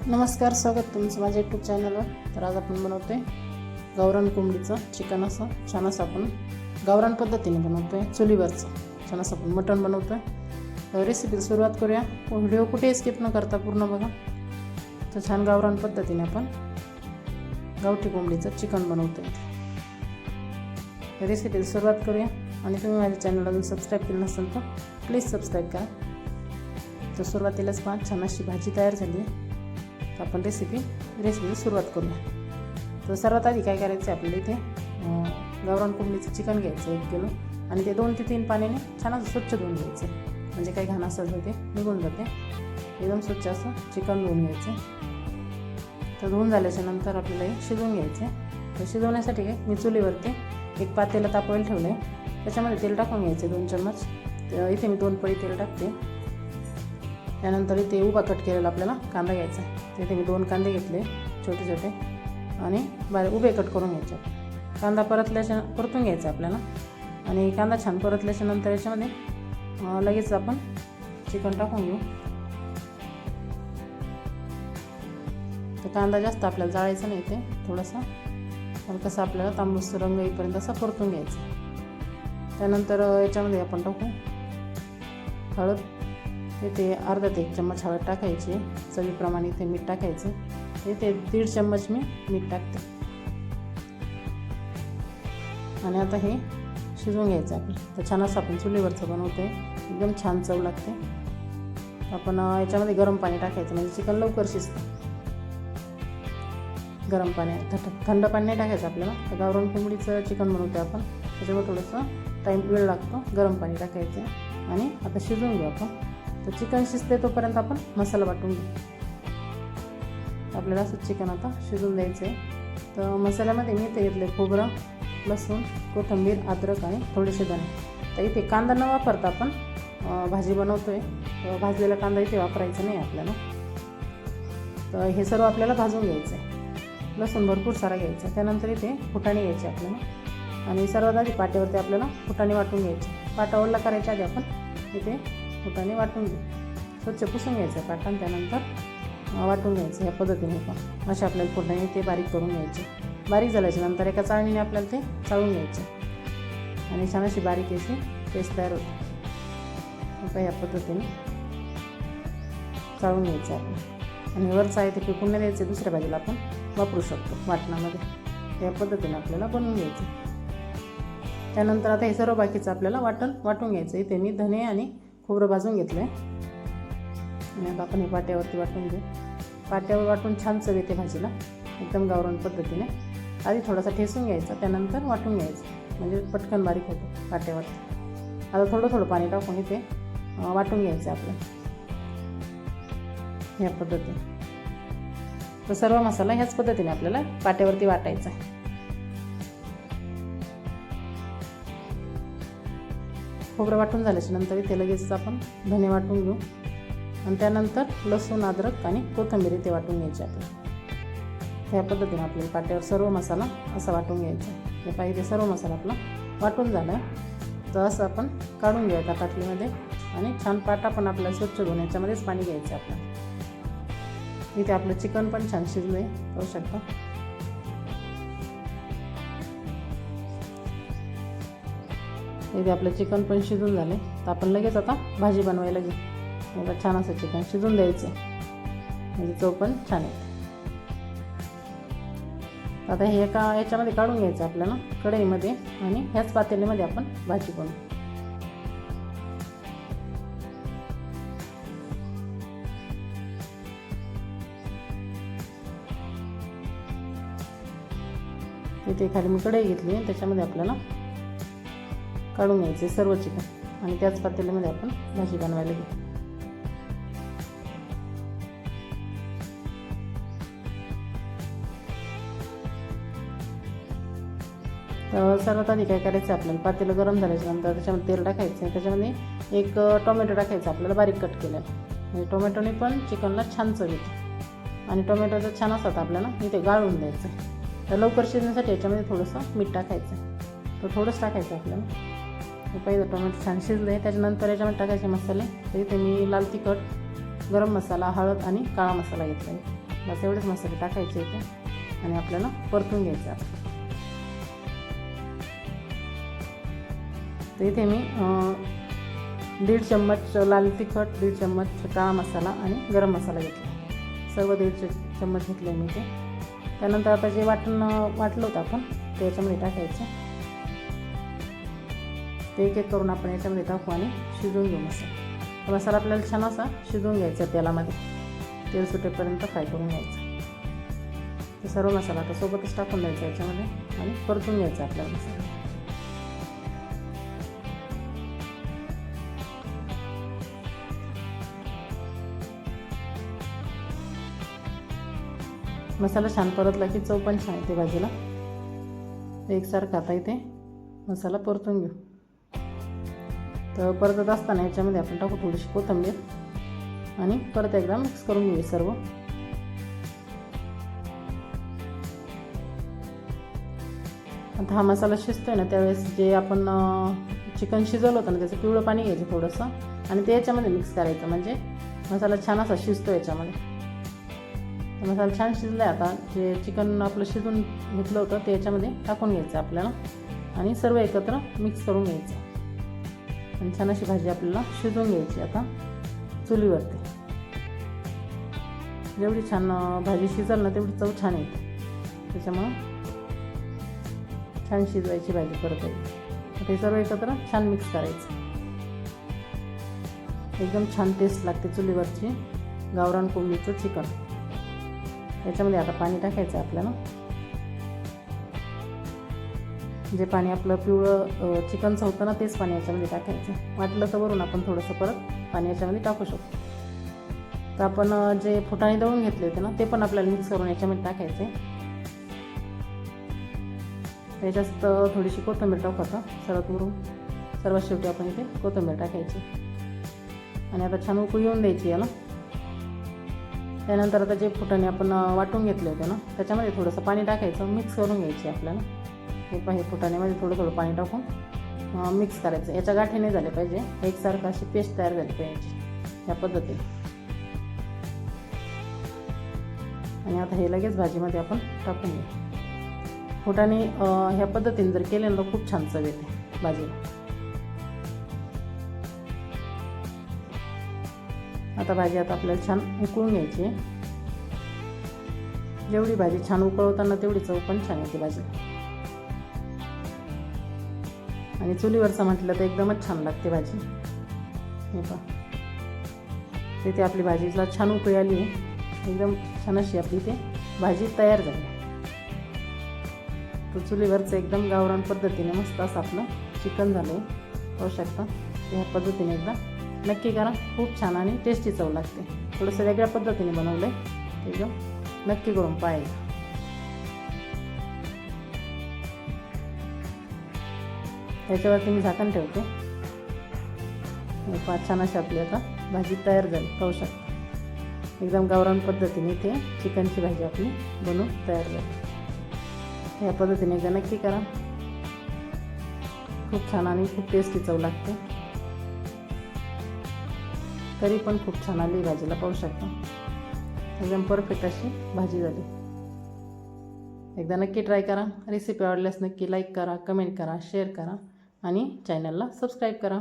नमस्कार, स्वागत तुमचं माझ्या यूट्यूब चॅनलवर. तर आज आपण बनवतो आहे गावरान कोंबडीचं चिकन. असं छान असं आपण गावरान पद्धतीने बनवतो आहे, चुलीवरचं छान असं आपण मटण बनवतो आहे. रेसिपीला सुरुवात करूया. व्हिडिओ कुठेही स्किप न करता पूर्ण बघा. तर छान गावरान पद्धतीने आपण गावठी कोंबडीचं चिकन बनवतो आहे. रेसिपीला सुरुवात करूया. आणि तुम्ही माझ्या चॅनलला अजून सबस्क्राईब केलं नसेल तर प्लीज सबस्क्राईब करा. तर सुरुवातीलाच पहा छान अशी भाजी तयार झाली आहे. आपण रेसिपीला सुरुवात करूया. तर सर्वात आधी काय करायचं आहे, आपल्याला इथे गावरान कोंबडीचं चिकन घ्यायचं 1 किलो. आणि ते 2 ते 3 पाण्याने छान असं स्वच्छ धुवून घ्यायचं. म्हणजे काही घाण असेल तर ते निघून जाते. एकदम स्वच्छ असं चिकन धुवून घ्यायचं. तर धुवून झाल्याच्या नंतर आपल्याला हे शिजवून घ्यायचं. तर शिजवण्यासाठी काय मी चुलीवरती एक पातेलं तापवायला ठेवलं आहे. त्याच्यामध्ये तेल टाकून घ्यायचे 2 चम्मच. तर इथे मी 2 पळी तेल टाकते. त्यानंतर इथे उभा कट केलेला आपल्याला कांदा घ्यायचा. तिथे मी 2 कांदे घेतले छोटे छोटे आणि उभे कट करून घ्यायचे. कांदा परतून घ्यायचा आपल्याला. आणि कांदा छान परतल्याच्या नंतर याच्यामध्ये लगेच आपण चिकन टाकून घेऊ. तर कांदा जास्त आपल्याला जाळायचा नाही, ते थोडासा हलकासा आपल्याला तांबूस रंग येईपर्यंत असा परतून घ्यायचा. त्यानंतर याच्यामध्ये आपण टाकू हळद. इथे अर्धा ते 1 चम्मच हळद टाकायची. चवीप्रमाणे इथे मीठ टाकायचं. इथे 1.5 चम्मच मी मीठ टाकते. आणि आता हे शिजवून घ्यायचं आपलं. तर छान असं आपण चुलीवरचं बनवतो आहे, एकदम छान चव लागते. आपण याच्यामध्ये गरम पाणी टाकायचं म्हणजे चिकन लवकर शिजतं. गरम पाणी, थंड पाणी नाही टाकायचं आपल्याला. तर गावरान कोंबडीचं चिकन बनवतो आपण, त्याच्यामुळे थोडंसं वेळ लागतो. गरम पाणी टाकायचं आणि आता शिजवून घेऊ आपण. तर चिकन शिजते तोपर्यंत आपण मसाला वाटून घेऊ. आपल्याला असं चिकन आता शिजून द्यायचं आहे. तर मसाल्यामध्ये मी इथे घेतले खोबरं, लसूण, कोथिंबीर, अद्रक आणि थोडेसे धणे. तर इथे कांदा न वापरता आपण भाजी बनवतो आहे. भाजलेला कांदा इथे वापरायचा नाही आपल्याला. तर हे सर्व आपल्याला भाजून घ्यायचं आहे. लसूण भरपूर सारा घ्यायचा. त्यानंतर इथे फुटाणे घ्यायचे आपल्याला. आणि सर्वात आधी पाट्यावरती आपल्याला फुटाणे वाटून घ्यायचे. पाटा ओला करायच्या आधी आपण इथे फुटाणे वाटून घेऊ. स्वच्छ पुसून घ्यायचं पाटा. त्यानंतर वाटून घ्यायचं या पद्धतीने. पण असे आपल्याला फुटाणे ते बारीक करून घ्यायचे. बारीक झाल्याच्या नंतर एका चाळणीने आपल्याला ते चाळून घ्यायचे. आणि छान अशी बारीक अशी पेस्ट तयार होते. आता या पद्धतीने चाळून घ्यायचं आपलं. आणि वरचं आहे ते फेकून नाही द्यायचे, दुसऱ्या बाजूला आपण वापरू शकतो वाटणामध्ये. या पद्धतीने आपल्याला बनवून घ्यायचं. त्यानंतर आता हे सर्व बाकीचं आपल्याला वाटून घ्यायचं. इथे मी धने आणि खोबरं भाजून घेतलं आहे. आणि आता आपण हे पाट्यावरती वाटून घेऊ. पाट्यावर वाटून छान चव येते भाजीला, एकदम गावरान पद्धतीने. आधी थोडासा ठेसून घ्यायचा, त्यानंतर वाटून घ्यायचं म्हणजे पटकन बारीक होतो पाट्यावरती. आता थोडं पाणी टाकून इथे वाटून घ्यायचं आपलं ह्या पद्धतीने. तर सर्व मसाला ह्याच पद्धतीने आपल्याला पाट्यावरती वाटायचा आहे. खोबरं वाटून झाल्याच्या नंतर इथे लगेच आपण धने वाटून घेऊ. आणि त्यानंतर लसूण, अद्रक आणि कोथिंबीर इथे वाटून घ्यायची आपल्याला. ह्या पद्धतीने आपल्याला पाट्यावर सर्व मसाला असा वाटून घ्यायचा. हे पाहिजे सर्व मसाला आपला वाटून झाला आहे. तर असं आपण काढून घेऊ एका ताटलीमध्ये. आणि छान पाटा पण आपल्याला स्वच्छ धुवून याच्यामध्येच पाणी घ्यायचं आपल्याला. इथे आपलं चिकन पण छान शिजलं आहे, पाहू शकता. इथे आपलं चिकन पण शिजून झालं आहे. तर आपण लगेच आता भाजी बनवायला घेऊ. आता छान असं चिकन शिजून द्यायचं म्हणजे चव पण छान येते. आता हे एका याच्यामध्ये काढून घ्यायचं आपल्याला कढईमध्ये. आणि ह्याच पातेल्यामध्ये आपण भाजी बनवू. इथे खाली मी कढई घेतली आहे, त्याच्यामध्ये आपल्याला काढून घ्यायचे सर्व चिकन. आणि त्याच पातेल्यामध्ये आपण भाजी बनवायला घेऊ. तर सर्वात आधी काय करायचं आपल्याला, पातेलं गरम झाल्याच्या नंतर त्याच्यामध्ये तेल टाकायचं आहे. त्याच्यामध्ये 1 टोमॅटो टाकायचा आपल्याला बारीक कट केलेला. म्हणजे टोमॅटोने पण चिकनला छान चव येते. आणि टोमॅटोचा छान असतात आपल्याला इथे गाळून द्यायचं. तर लवकर शिजण्यासाठी याच्यामध्ये थोडंसं मीठ टाकायचं. तर थोडंच टाकायचं आपल्याला. पहिलं टोमॅटो छान शिजलं आहे. त्याच्यानंतर याच्यामध्ये टाकायचे मसाले. तर इथे मी लाल तिखट, गरम मसाला, हळद आणि काळा मसाला घेतला आहे. बस एवढेच मसाले टाकायचे इथे आणि आपल्याला परतून घ्यायचं आहे. तर इथे मी 1.5 चम्मच लाल तिखट, 1.5 चम्मच काळा मसाला आणि गरम मसाला घेतला. सर्व 1.5 चम्मच घेतले मी ते. त्यानंतर आता जे वाटलं होतं आपण ते याच्यामध्ये टाकायचं. ते एक एक करून आपण याच्यामध्ये टाकू आणि शिजवून घेऊ मसाला. मसाला आपल्याला छान असा शिजवून घ्यायचा तेलामध्ये, तेल सुटेपर्यंत फ्राय करून घ्यायचं. तर सर्व मसाला आता सोबतच टाकून द्यायचा याच्यामध्ये आणि परतून घ्यायचा आपल्याला मसाला. मसाला छान परतला की चव पण छान येते भाजीला. एकसारखा आता इथे मसाला परतून घेऊ. तर परतत असताना याच्यामध्ये आपण टाकू थोडीशी कोथिंबीर आणि परत एकदा मिक्स करून घेऊ सर्व. आता हा मसाला शिजतोय ना त्यावेळेस जे आपण चिकन शिजवलं होतं ना त्याचं पिवळं पाणी घ्यायचं थोडंसं आणि ते याच्यामध्ये मिक्स करायचं, म्हणजे मसाला छान असा शिजतो याच्यामध्ये. मसाला छान शिजला आहे. आता जे चिकन आपलं शिजून घेतलं होतं ते याच्यामध्ये टाकून घ्यायचं आपल्याला आणि सर्व एकत्र मिक्स करून घ्यायचं आणि छान अशी भाजी आपल्याला शिजवून घ्यायची आता चुलीवरती. जेवढी छान भाजी शिजल ना तेवढी चव छान येते. त्याच्यामुळं छान शिजवायची भाजी परत येते. ते सर्व एकत्र छान मिक्स करायचं. एकदम छान टेस्ट लागते चुलीवरची गावरान कोंबडीचं चिकन. याच्यामध्ये आता पाणी टाकायचं आहे आपल्याला. जे पाणी आपलं पिवळं चिकनचं होतं ना तेच पाणी याच्यामध्ये टाकायचं. वाटलं तर वरून आपण थोडंसं परत पाणी याच्यामध्ये टाकू शकतो. तर आपण जे फुटाणे दळून घेतले होते ना ते पण आपल्याला मिक्स करून याच्यामध्ये टाकायचे. त्याच्यात थोडीशी कोथिंबीर टाकू आता सर्वात वरून. सर्वात शेवटी आपण इथे कोथिंबीर टाकायची आणि आता छान उकळी येऊन द्यायची याला. त्यानंतर आता जे फुटाणे आपण वाटून घेतले होते ना त्याच्यामध्ये थोडंसं पाणी टाकायचं, मिक्स करून घ्यायची आपल्याला. हे फुटाण्यामध्ये थोडं थोडं पाणी टाकून मिक्स करायचं. याच्या गाठी नाही झाल्या पाहिजे, एकसारखं अशी पेस्ट तयार झाली पाहिजे या पद्धतीने. आणि आता हे लगेच भाजीमध्ये आपण टाकून घेऊ. फुटाणे ह्या पद्धतीने जर केले ना खूप छान चव येते भाजीला. आता भाजी आता आपल्याला छान उकळून घ्यायची आहे. जेवढी भाजी छान उकळवताना तेवढी चव पण छान येते भाजीला. आणि चुलीवरचं म्हटलं तर एकदमच छान लागते भाजी. हे पहा तिथे आपली भाजीला छान उकळी आली आहे. एकदम छान अशी आपली इथे भाजी तयार झाली. तर चुलीवरचं एकदम गावरान पद्धतीने मस्त असं आपलं चिकन झालं आहे. पाहू शकता. ह्या पद्धतीने एकदा नक्की करा, खूप छान आणि टेस्टी चव लागते. थोडंसं वेगळ्या पद्धतीने बनवलं आहे एकदम नक्की करून पाहायचं. याच्यावरती मी झाकण ठेवते. छान अशी आपली आता भाजी तयार झाली. पाहू शकता एकदम गावरान पद्धतीने इथे चिकनची भाजी आपली बनवून तयार झाली. या पद्धतीने एकदा नक्की करा, खूप छान आणि खूप टेस्टी चव लागते. तरी पण खूप छान आली भाजीला. पाहू शकता एकदम परफेक्ट अशी भाजी झाली. एकदा नक्की ट्राय करा. रेसिपी आवडल्यास नक्की लाईक करा, कमेंट करा, शेअर करा आणि चॅनलला सबस्क्राईब करा.